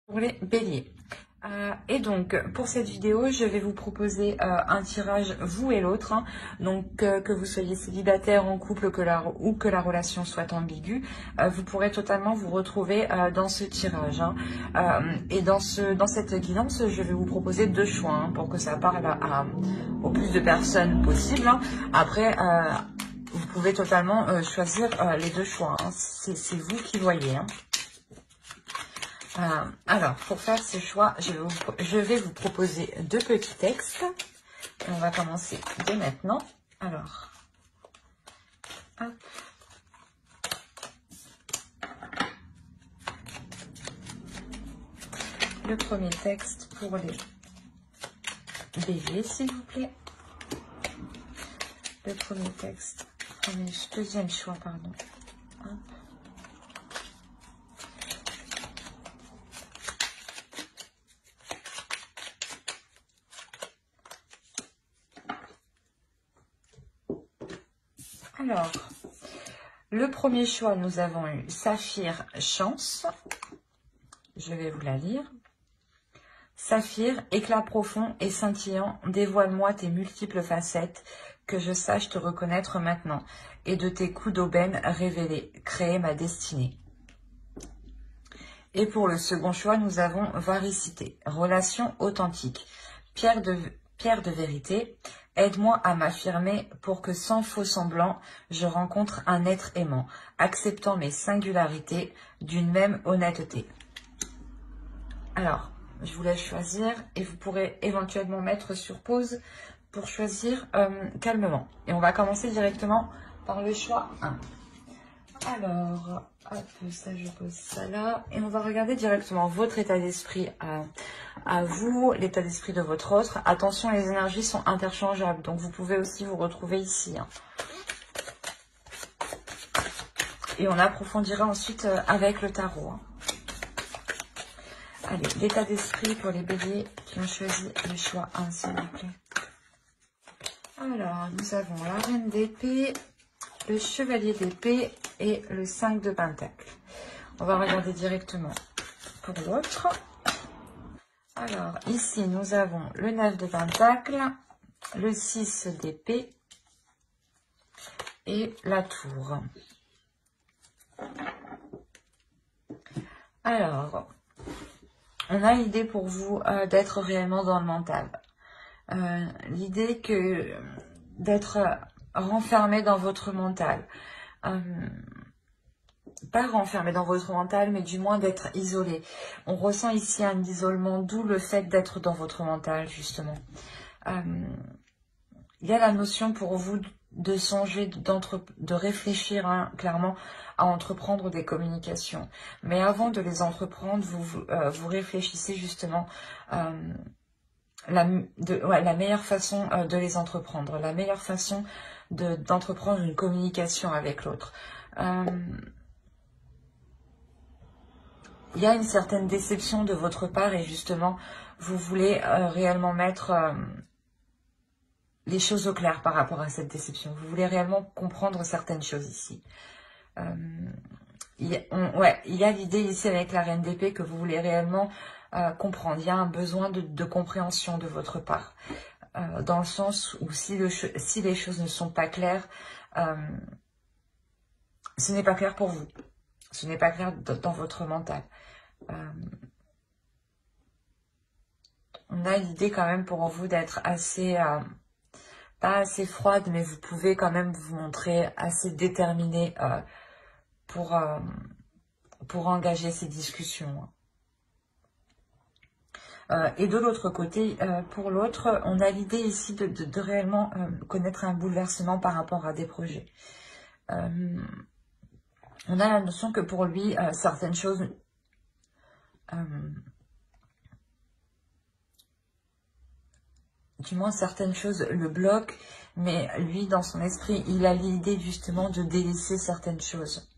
Pour les béliers. Et donc, pour cette vidéo, je vais vous proposer un tirage, vous et l'autre. Hein. Donc, que vous soyez célibataire, en couple ou que la relation soit ambiguë, vous pourrez totalement vous retrouver dans ce tirage. Hein. Et dans cette guidance, je vais vous proposer deux choix hein, pour que ça parle au plus de personnes possible. Hein. Après, vous pouvez totalement choisir les deux choix. Hein. C'est vous qui voyez. Hein. Alors, pour faire ce choix, je vais vous proposer deux petits textes. Et on va commencer dès maintenant. Alors, hop. Le premier texte pour les béliers, s'il vous plaît. Le premier texte, deuxième choix, pardon. Hop. Alors, le premier choix, nous avons eu Saphir, chance. Je vais vous la lire. Saphir, éclat profond et scintillant, dévoile-moi tes multiples facettes, que je sache te reconnaître maintenant, et de tes coups d'aubaine révélés, créer ma destinée. Et pour le second choix, nous avons Varicité, relation authentique, pierre de vérité, aide-moi à m'affirmer pour que sans faux semblant, je rencontre un être aimant, acceptant mes singularités d'une même honnêteté. Alors, je vous laisse choisir et vous pourrez éventuellement mettre sur pause pour choisir calmement. Et on va commencer directement par le choix 1. Alors, hop, ça je pose ça là. Et on va regarder directement votre état d'esprit à vous, l'état d'esprit de votre autre. Attention, les énergies sont interchangeables, donc vous pouvez aussi vous retrouver ici. Hein. Et on approfondira ensuite avec le tarot. Hein. Allez, l'état d'esprit pour les béliers qui ont choisi le choix 1, s'il vous plaît. Alors, nous avons la reine d'épée, le chevalier d'épée et le 5 de pentacle. On va regarder directement pour l'autre. Alors, ici, nous avons le 9 de pentacle, le 6 d'épée et la tour. Alors, on a l'idée pour vous d'être réellement dans le mental. L'idée que d'être renfermé dans votre mental. Pas renfermé dans votre mental, mais du moins d'être isolé. On ressent ici un isolement, d'où le fait d'être dans votre mental, justement. Il y a la notion pour vous de songer, de réfléchir hein, clairement à entreprendre des communications. Mais avant de les entreprendre, vous réfléchissez justement la meilleure façon de les entreprendre, la meilleure façon d'entreprendre une communication avec l'autre. Il y a une certaine déception de votre part et justement, vous voulez réellement mettre les choses au clair par rapport à cette déception. Vous voulez réellement comprendre certaines choses ici. Il y a l'idée ici avec la reine d'épée que vous voulez réellement comprendre. Il y a un besoin de compréhension de votre part. Dans le sens où si les choses ne sont pas claires, ce n'est pas clair pour vous. Ce n'est pas clair dans votre mental. On a l'idée quand même pour vous d'être assez, pas assez froide, mais vous pouvez quand même vous montrer assez déterminé pour engager ces discussions. Et de l'autre côté, pour l'autre, on a l'idée ici de réellement connaître un bouleversement par rapport à des projets. On a la notion que pour lui, certaines choses du moins certaines choses le bloquent, mais lui, dans son esprit, il a l'idée justement de délaisser certaines choses.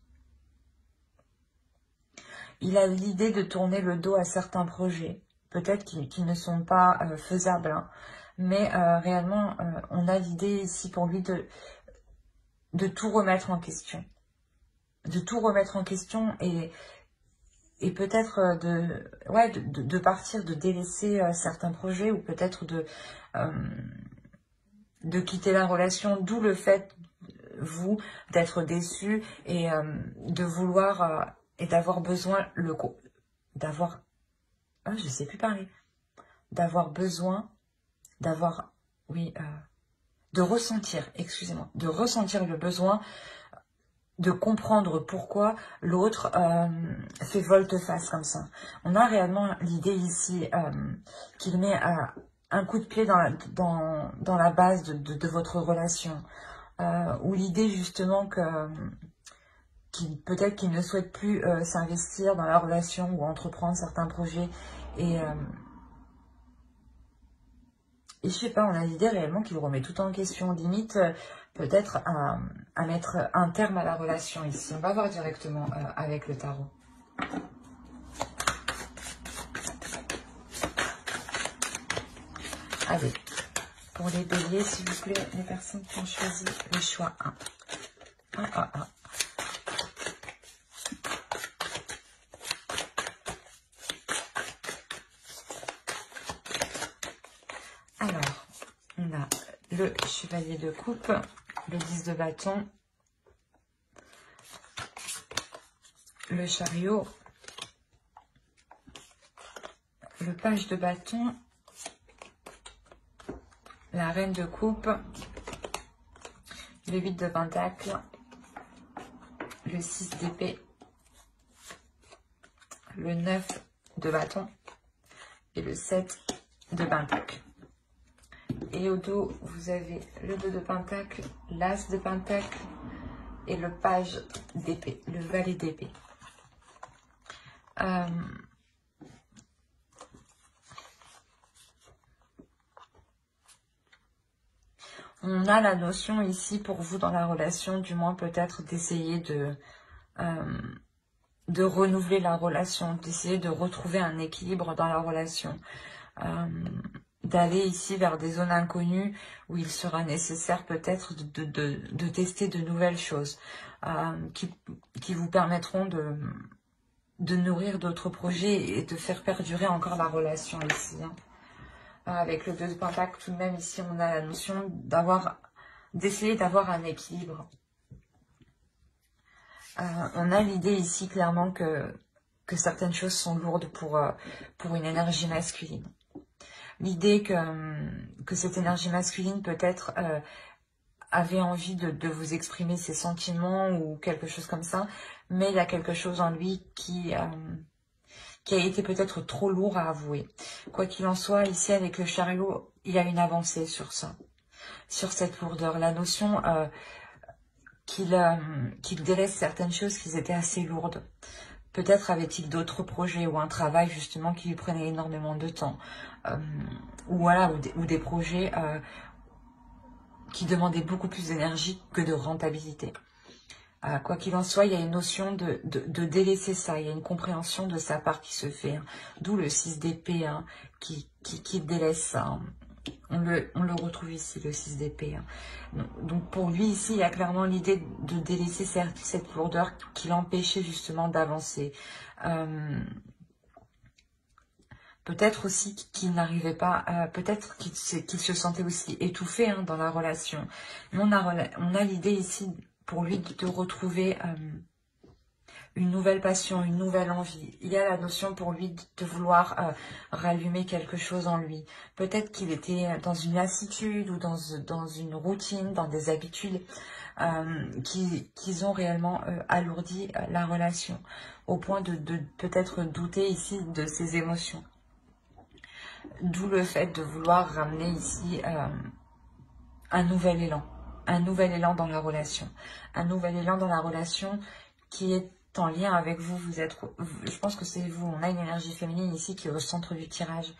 Il a l'idée de tourner le dos à certains projets, peut-être qui ne sont pas faisables, hein, mais réellement, on a l'idée ici pour lui de tout remettre en question. De tout remettre en question et et peut-être de partir, de délaisser certains projets, ou peut-être de quitter la relation, d'où le fait, vous, d'être déçu et de vouloir et d'avoir besoin, d'avoir, je sais plus parler, d'avoir besoin, oui, de ressentir, excusez-moi, de ressentir le besoin de comprendre pourquoi l'autre fait volte-face comme ça. On a réellement l'idée ici qu'il met un coup de pied dans la base de votre relation, ou l'idée justement que peut-être qu'il ne souhaite plus s'investir dans la relation ou entreprendre certains projets, et je sais pas, on a l'idée réellement qu'il remet tout en question, limite peut-être à mettre un terme à la relation ici. On va voir directement avec le tarot. Allez, pour les béliers, s'il vous plaît, les personnes qui ont choisi le choix 1. 1. Alors, on a le chevalier de coupe, le 10 de bâton, le chariot, le page de bâton, la reine de coupe, le 8 de pentacle, le 6 d'épée, le 9 de bâton et le 7 de pentacle. Et au dos, vous avez le 2 de pentacle, l'as de pentacle et le page d'épée, le valet d'épée. On a la notion ici pour vous dans la relation, du moins peut-être d'essayer de renouveler la relation, d'essayer de retrouver un équilibre dans la relation, d'aller ici vers des zones inconnues où il sera nécessaire peut-être de tester de nouvelles choses qui vous permettront de nourrir d'autres projets et de faire perdurer encore la relation ici. Avec le 2 de pentacle, tout de même, ici, on a la notion d'essayer d'avoir un équilibre. On a l'idée ici, clairement, que certaines choses sont lourdes pour une énergie masculine. L'idée que cette énergie masculine, peut-être, avait envie de vous exprimer ses sentiments ou quelque chose comme ça, mais il y a quelque chose en lui qui a été peut-être trop lourd à avouer. Quoi qu'il en soit, ici avec le chariot, il y a une avancée sur ça, sur cette lourdeur. La notion qu'il délaisse certaines choses qui étaient assez lourdes. Peut-être avait-il d'autres projets ou un travail justement qui lui prenait énormément de temps. Ou voilà, ou des projets qui demandaient beaucoup plus d'énergie que de rentabilité. Quoi qu'il en soit, il y a une notion de délaisser ça, il y a une compréhension de sa part qui se fait, d'où le 6 d'épée qui délaisse ça. On le retrouve ici, le 6 d'épée. Donc pour lui ici, il y a clairement l'idée de délaisser cette lourdeur qui l'empêchait justement d'avancer. Peut-être aussi qu'il n'arrivait pas, peut-être qu'il se sentait aussi étouffé dans la relation. Mais on a l'idée ici pour lui de retrouver une nouvelle passion, une nouvelle envie. Il y a la notion pour lui de vouloir rallumer quelque chose en lui. Peut-être qu'il était dans une lassitude ou dans une routine, dans des habitudes qui ont réellement alourdi la relation, au point de peut-être douter ici de ses émotions. D'où le fait de vouloir ramener ici un nouvel élan dans la relation. Un nouvel élan dans la relation qui est en lien avec vous. Je pense que c'est vous. On a une énergie féminine ici qui est au centre du tirage.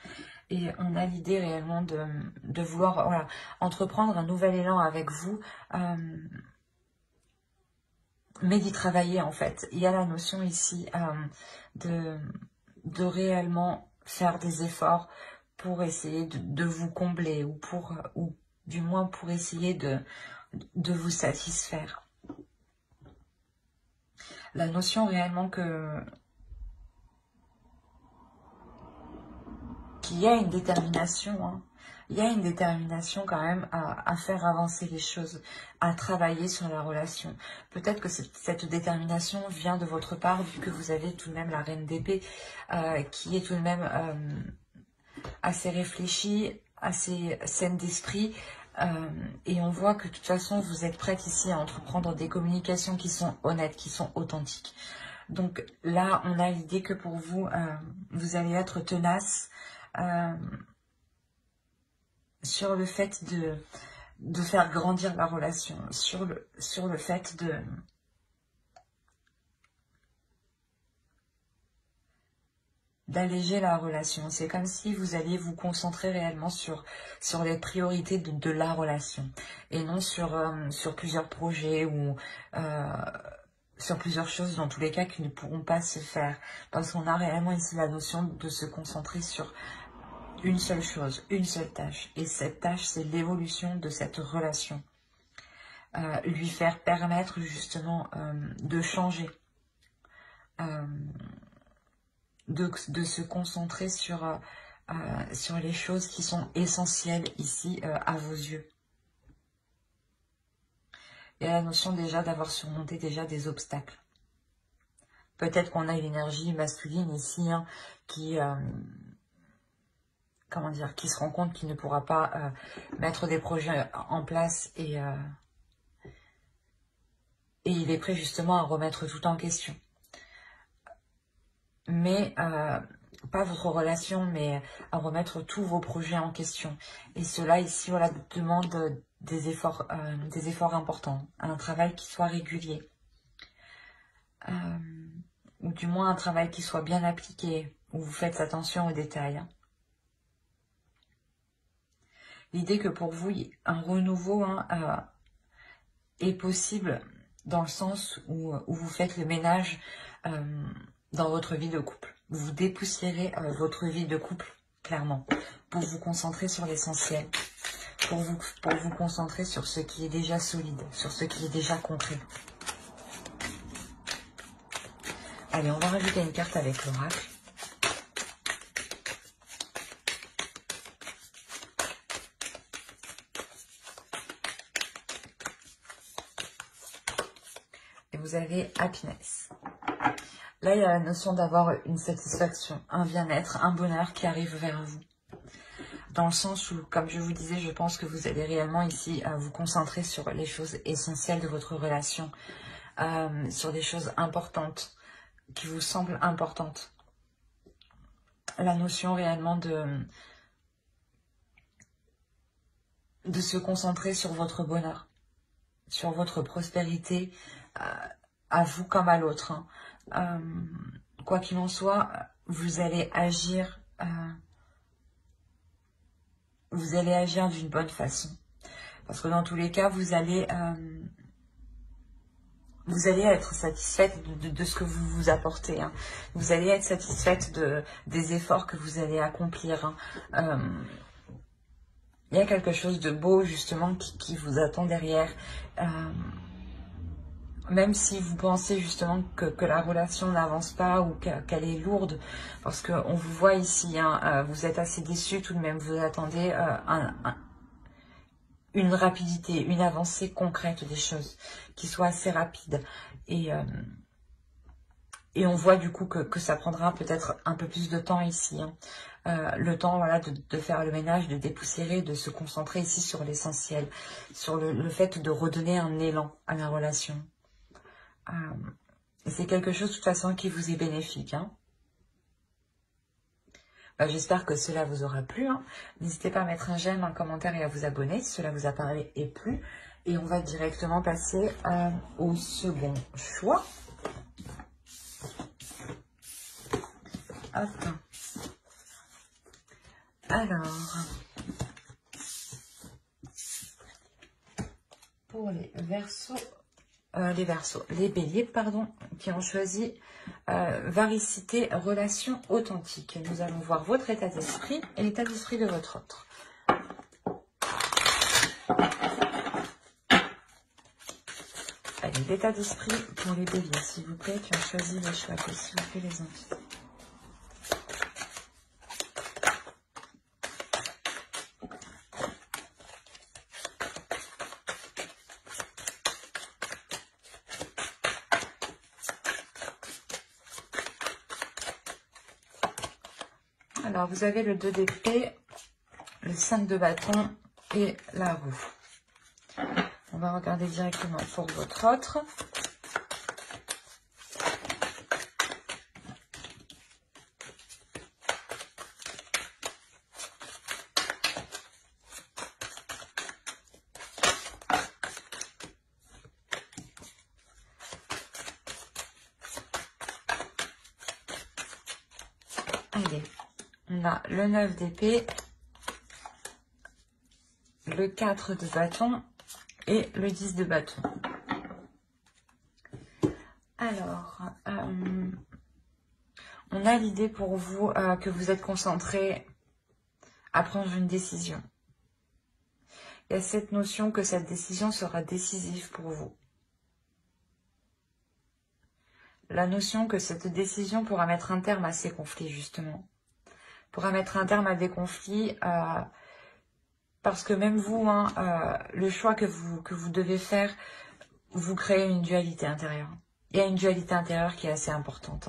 Et on a l'idée réellement de vouloir entreprendre un nouvel élan avec vous. Mais d'y travailler en fait. Il y a la notion ici de réellement faire des efforts pour essayer de vous combler ou du moins pour essayer de vous satisfaire. La notion réellement que qu'il y a une détermination, hein. Il y a une détermination quand même à faire avancer les choses, à travailler sur la relation. Peut-être que cette détermination vient de votre part, vu que vous avez tout de même la reine d'épée, qui est tout de même assez réfléchie, assez saine d'esprit. Et on voit que de toute façon, vous êtes prête ici à entreprendre des communications qui sont honnêtes, qui sont authentiques. Donc là, on a l'idée que pour vous, vous allez être tenace, sur le fait de faire grandir la relation, sur le fait d'alléger la relation. C'est comme si vous alliez vous concentrer réellement sur les priorités de la relation et non sur plusieurs projets ou sur plusieurs choses dans tous les cas qui ne pourront pas se faire. Parce qu'on a réellement ici la notion de se concentrer sur une seule chose, une seule tâche. Et cette tâche, c'est l'évolution de cette relation. Lui faire permettre justement de changer. De se concentrer sur les choses qui sont essentielles ici à vos yeux. Et la notion déjà d'avoir surmonté déjà des obstacles. Peut-être qu'on a une énergie masculine ici hein, qui... comment dire, qui se rend compte qu'il ne pourra pas mettre des projets en place et il est prêt justement à remettre tout en question. Mais pas votre relation, mais à remettre tous vos projets en question. Et cela ici, voilà, demande des efforts importants, un travail qui soit régulier, ou du moins un travail qui soit bien appliqué, où vous faites attention aux détails. L'idée que pour vous, un renouveau est possible dans le sens où vous faites le ménage dans votre vie de couple. Vous dépoussiérez votre vie de couple, clairement, pour vous concentrer sur l'essentiel, pour vous concentrer sur ce qui est déjà solide, sur ce qui est déjà concret. Allez, on va rajouter une carte avec l'oracle. Vous avez happiness. Là, il y a la notion d'avoir une satisfaction, un bien-être, un bonheur qui arrive vers vous. Dans le sens où, comme je vous disais, je pense que vous allez réellement ici vous concentrer sur les choses essentielles de votre relation, sur des choses importantes, qui vous semblent importantes. La notion réellement de se concentrer sur votre bonheur, sur votre prospérité, à vous comme à l'autre. Hein. Quoi qu'il en soit, vous allez agir d'une bonne façon. Parce que dans tous les cas, vous allez être satisfaite de ce que vous vous apportez. Hein. Vous allez être satisfaite des efforts que vous allez accomplir. Hein. Il y a quelque chose de beau justement qui vous attend derrière. Même si vous pensez justement que la relation n'avance pas ou qu'elle est lourde, parce qu'on vous voit ici, hein, vous êtes assez déçu tout de même, vous attendez une rapidité, une avancée concrète des choses, qui soit assez rapide. Et on voit du coup que ça prendra peut-être un peu plus de temps ici. Hein. Le temps voilà, de faire le ménage, de dépoussiérer, de se concentrer ici sur l'essentiel, sur le fait de redonner un élan à la relation. C'est quelque chose de toute façon qui vous est bénéfique. Hein. J'espère que cela vous aura plu. Hein. N'hésitez pas à mettre un j'aime, un commentaire et à vous abonner si cela vous a parlé et plu. Et on va directement passer au second choix. Hop. Alors, pour les Verseaux, les Béliers, pardon, qui ont choisi varicité, relation authentique. Nous allons voir votre état d'esprit et l'état d'esprit de votre autre. Allez, l'état d'esprit pour les Béliers, s'il vous plaît, qui ont choisi le choix, s'il vous plaît, les invités. Alors, vous avez le 2 d'épée, le 5 de bâton et la roue. On va regarder directement pour votre autre. Allez, on a le 9 d'épée, le 4 de bâton et le 10 de bâton. Alors, on a l'idée pour vous que vous êtes concentré à prendre une décision. Il y a cette notion que cette décision sera décisive pour vous. La notion que cette décision pourra mettre un terme à ces conflits, justement. Pourra mettre un terme à des conflits, parce que même vous, le choix que vous devez faire, vous créez une dualité intérieure. Il y a une dualité intérieure qui est assez importante.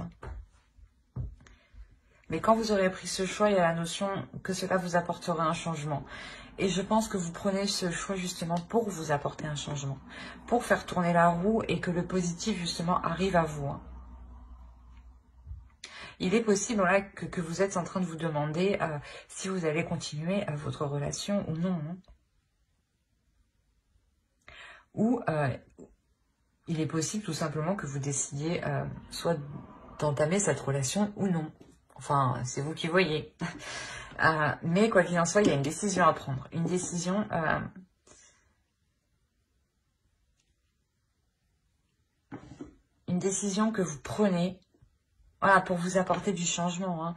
Mais quand vous aurez pris ce choix, il y a la notion que cela vous apportera un changement. Et je pense que vous prenez ce choix justement pour vous apporter un changement. Pour faire tourner la roue et que le positif justement arrive à vous. Il est possible voilà, que vous êtes en train de vous demander si vous allez continuer votre relation ou non. Ou il est possible tout simplement que vous décidiez soit d'entamer cette relation ou non. Enfin, c'est vous qui voyez. Mais quoi qu'il en soit, il y a une décision à prendre. Une décision que vous prenez voilà, pour vous apporter du changement.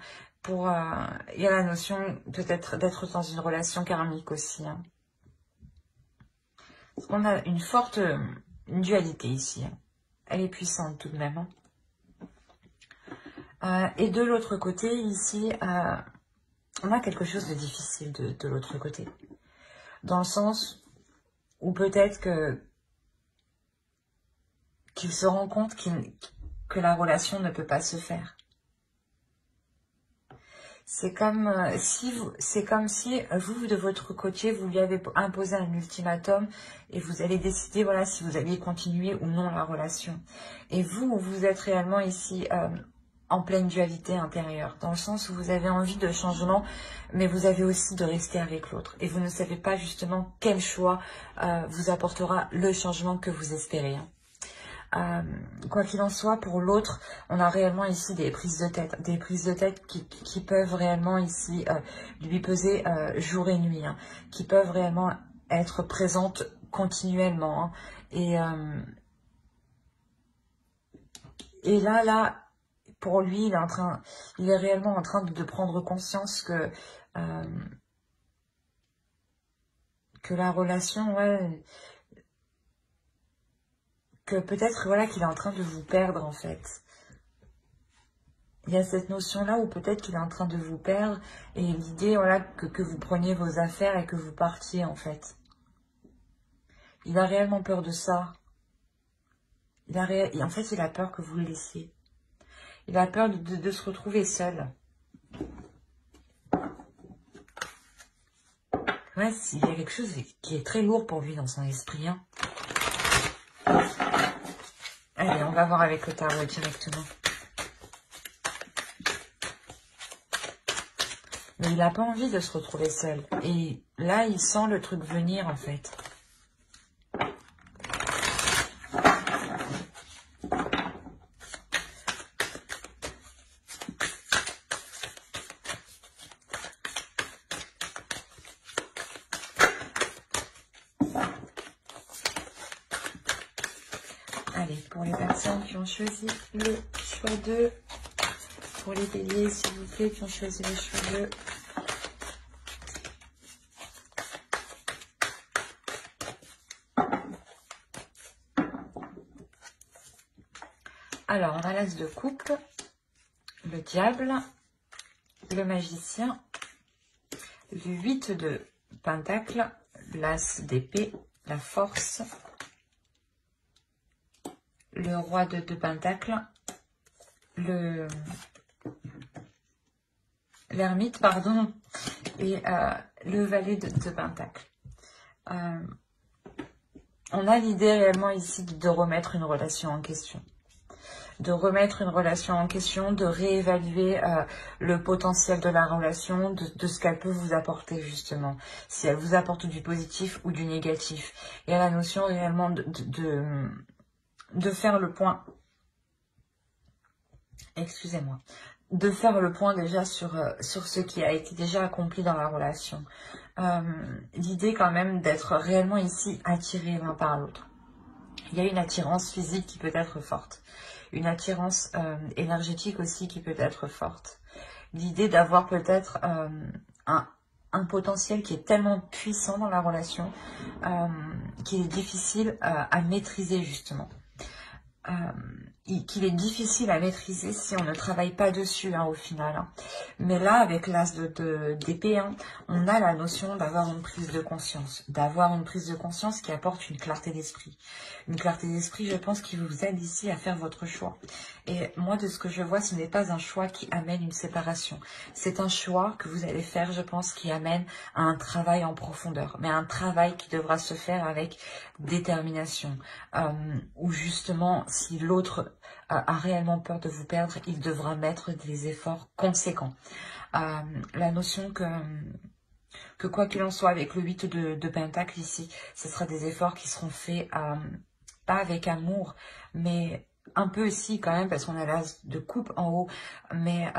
Il y a la notion peut-être d'être dans une relation karmique aussi. Parce qu'on a une forte dualité ici. Elle est puissante tout de même. Et de l'autre côté, ici, on a quelque chose de difficile de l'autre côté. Dans le sens où peut-être qu'il se rend compte que la relation ne peut pas se faire. C'est comme si vous, de votre côté, vous lui avez imposé un ultimatum et vous allez décider, voilà, si vous alliez continuer ou non la relation. Et vous êtes réellement ici en pleine dualité intérieure, dans le sens où vous avez envie de changement, mais vous avez aussi de rester avec l'autre. Et vous ne savez pas justement quel choix vous apportera le changement que vous espérez. Quoi qu'il en soit, pour l'autre, on a réellement ici des prises de tête qui peuvent réellement ici lui peser jour et nuit, qui peuvent réellement être présentes continuellement. Et là, pour lui, il est réellement en train de prendre conscience que la relation, ouais, que peut-être voilà qu'il est en train de vous perdre en fait. Il y a cette notion-là où peut-être qu'il est en train de vous perdre et l'idée voilà que vous preniez vos affaires et que vous partiez en fait. Il a réellement peur de ça. En fait, il a peur que vous le laissiez. Il a peur de se retrouver seul. Ouais, il y a quelque chose qui est très lourd pour lui dans son esprit. Allez, on va voir avec le tarot directement. Mais il n'a pas envie de se retrouver seul. Et là, il sent le truc venir, en fait. Allez, pour les personnes qui ont choisi le choix 2, pour les béliers, s'il vous plaît, qui ont choisi le choix 2. Alors, on a l'as de coupe, le diable, le magicien, le 8 de pentacle, l'as d'épée, la force, le roi de pentacle, le l'ermite, pardon, et le valet de Pentacle. On a l'idée réellement ici de remettre une relation en question. De remettre une relation en question, de réévaluer le potentiel de la relation, de ce qu'elle peut vous apporter justement. Si elle vous apporte du positif ou du négatif. Et la notion réellement de faire le point. Excusez-moi. De faire le point déjà sur ce qui a été déjà accompli dans la relation. L'idée quand même d'être réellement ici attiré l'un par l'autre. Il y a une attirance physique qui peut être forte. Une attirance énergétique aussi qui peut être forte. L'idée d'avoir peut-être un potentiel qui est tellement puissant dans la relation qu'il est difficile à maîtriser justement. Qu'il est difficile à maîtriser si on ne travaille pas dessus au final. Mais là, avec l'as d'épée, on a la notion d'avoir une prise de conscience. D'avoir une prise de conscience qui apporte une clarté d'esprit. Une clarté d'esprit, je pense, qui vous aide ici à faire votre choix. Et moi, de ce que je vois, ce n'est pas un choix qui amène une séparation. C'est un choix que vous allez faire, je pense, qui amène à un travail en profondeur. Mais un travail qui devra se faire avec détermination. Où justement, si l'autre a réellement peur de vous perdre, il devra mettre des efforts conséquents. La notion que quoi qu'il en soit, avec le 8 de Pentacle ici, ce sera des efforts qui seront faits, pas avec amour, mais un peu aussi quand même, parce qu'on a l'as de coupe en haut, mais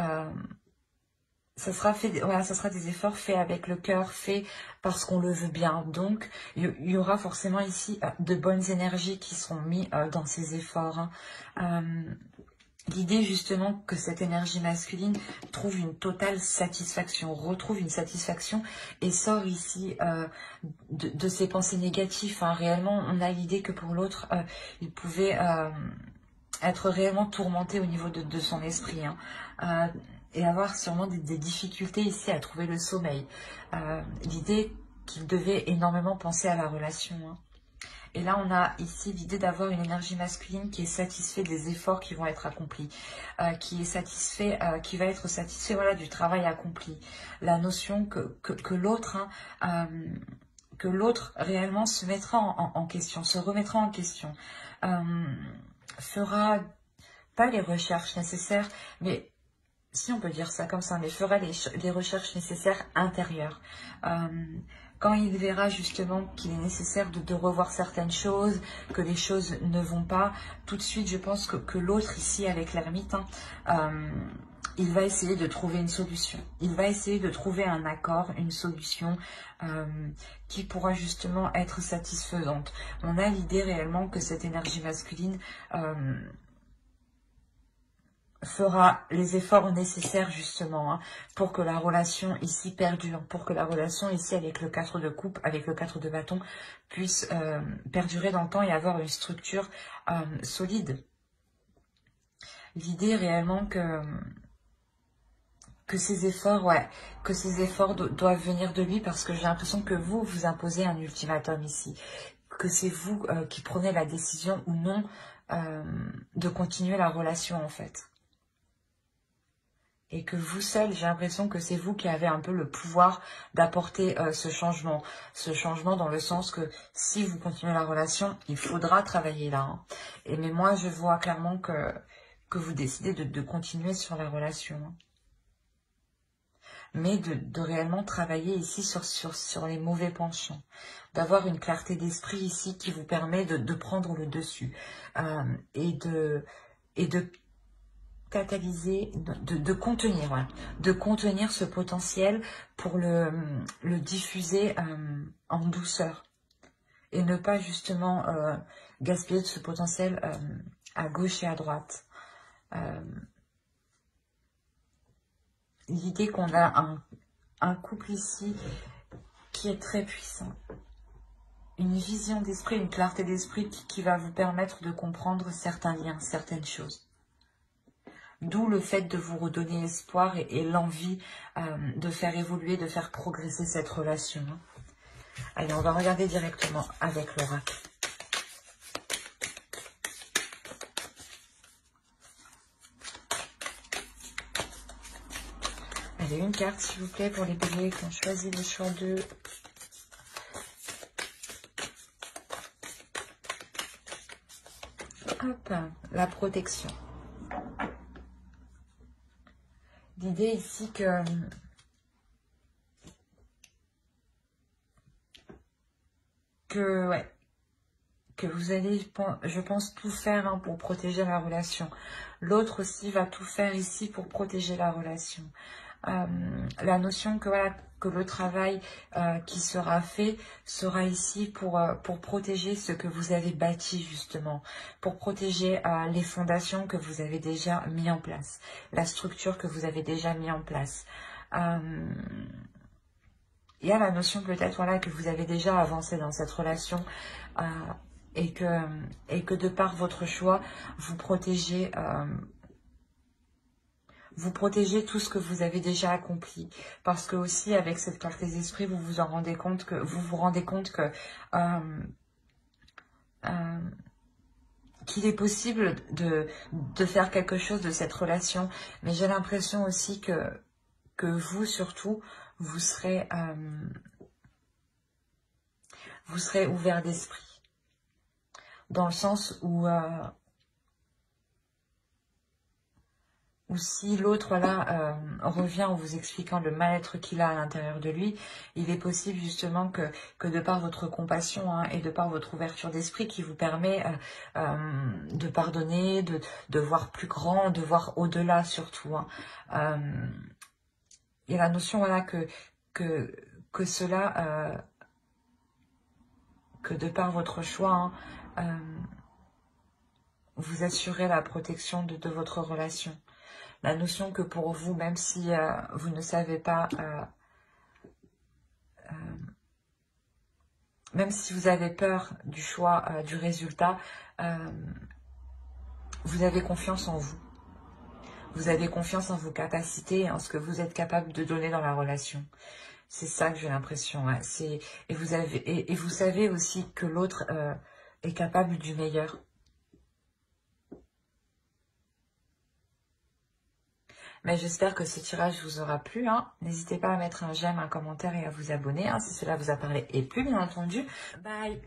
ça sera fait, voilà, ça sera des efforts faits avec le cœur, faits parce qu'on le veut bien. Donc, il y aura forcément ici de bonnes énergies qui seront mises dans ces efforts. L'idée justement que cette énergie masculine trouve une totale satisfaction, retrouve une satisfaction et sort ici de ses pensées négatives. Réellement, on a l'idée que pour l'autre, il pouvait être réellement tourmenté au niveau de son esprit. Et avoir sûrement des difficultés ici à trouver le sommeil. L'idée qu'il devait énormément penser à la relation. Et là, on a ici l'idée d'avoir une énergie masculine qui est satisfaite des efforts qui vont être accomplis, qui est satisfait, qui va être satisfait voilà, du travail accompli. La notion que l'autre réellement se mettra en question, se remettra en question, fera pas les recherches nécessaires, mais si on peut dire ça comme ça, mais fera les recherches nécessaires intérieures. Quand il verra justement qu'il est nécessaire de revoir certaines choses, que les choses ne vont pas, tout de suite je pense que l'autre ici avec l'ermite, il va essayer de trouver une solution. Il va essayer de trouver un accord, une solution qui pourra justement être satisfaisante. On a l'idée réellement que cette énergie masculine fera les efforts nécessaires justement pour que la relation ici perdure, pour que la relation ici avec le 4 de coupe, avec le 4 de bâton puisse perdurer dans le temps et avoir une structure solide. L'idée réellement que ces efforts, doivent venir de lui parce que j'ai l'impression que vous imposez un ultimatum ici, que c'est vous qui prenez la décision ou non de continuer la relation en fait. Et que vous seul, j'ai l'impression que c'est vous qui avez un peu le pouvoir d'apporter ce changement. Ce changement dans le sens que si vous continuez la relation, il faudra travailler là. Mais moi, je vois clairement que vous décidez de continuer sur la relation. Mais de réellement travailler ici sur les mauvais penchants. D'avoir une clarté d'esprit ici qui vous permet de prendre le dessus. Et de catalyser, de contenir, voilà, de contenir ce potentiel pour le diffuser en douceur et ne pas justement gaspiller de ce potentiel à gauche et à droite. L'idée qu'on a un couple ici qui est très puissant, une vision d'esprit, une clarté d'esprit qui va vous permettre de comprendre certains liens, certaines choses. D'où le fait de vous redonner espoir et l'envie de faire évoluer, de faire progresser cette relation. Allez, on va regarder directement avec l'oracle. Allez, Allez, une carte, s'il vous plaît, pour les béliers qui ont choisi le choix de... Hop, la protection. L'idée ici que vous allez, je pense, tout faire hein, pour protéger la relation. L'autre aussi va tout faire ici pour protéger la relation. La notion que, voilà, que le travail qui sera fait sera ici pour protéger ce que vous avez bâti justement, pour protéger les fondations que vous avez déjà mis en place, la structure que vous avez déjà mis en place. Il y a la notion peut-être voilà, que vous avez déjà avancé dans cette relation et que de par votre choix, vous protégez tout ce que vous avez déjà accompli. Parce que aussi, avec cette carte des esprits, vous vous rendez compte que qu'il est possible de faire quelque chose de cette relation. Mais j'ai l'impression aussi que vous, surtout, vous serez ouvert d'esprit. Dans le sens où si l'autre voilà, revient en vous expliquant le mal-être qu'il a à l'intérieur de lui, il est possible justement que de par votre compassion hein, et de par votre ouverture d'esprit qui vous permet de pardonner, de voir plus grand, de voir au-delà surtout. Hein. Il y a la notion voilà, que cela, que de par votre choix, hein, vous assurez la protection de votre relation. La notion que pour vous, même si vous ne savez pas, même si vous avez peur du choix, du résultat, vous avez confiance en vous. Vous avez confiance en vos capacités, en ce que vous êtes capable de donner dans la relation. C'est ça que j'ai l'impression. Hein. Et vous savez aussi que l'autre est capable du meilleur. Mais j'espère que ce tirage vous aura plu. Hein. N'hésitez pas à mettre un j'aime, un commentaire et à vous abonner hein, si cela vous a parlé et plu, bien entendu. Bye!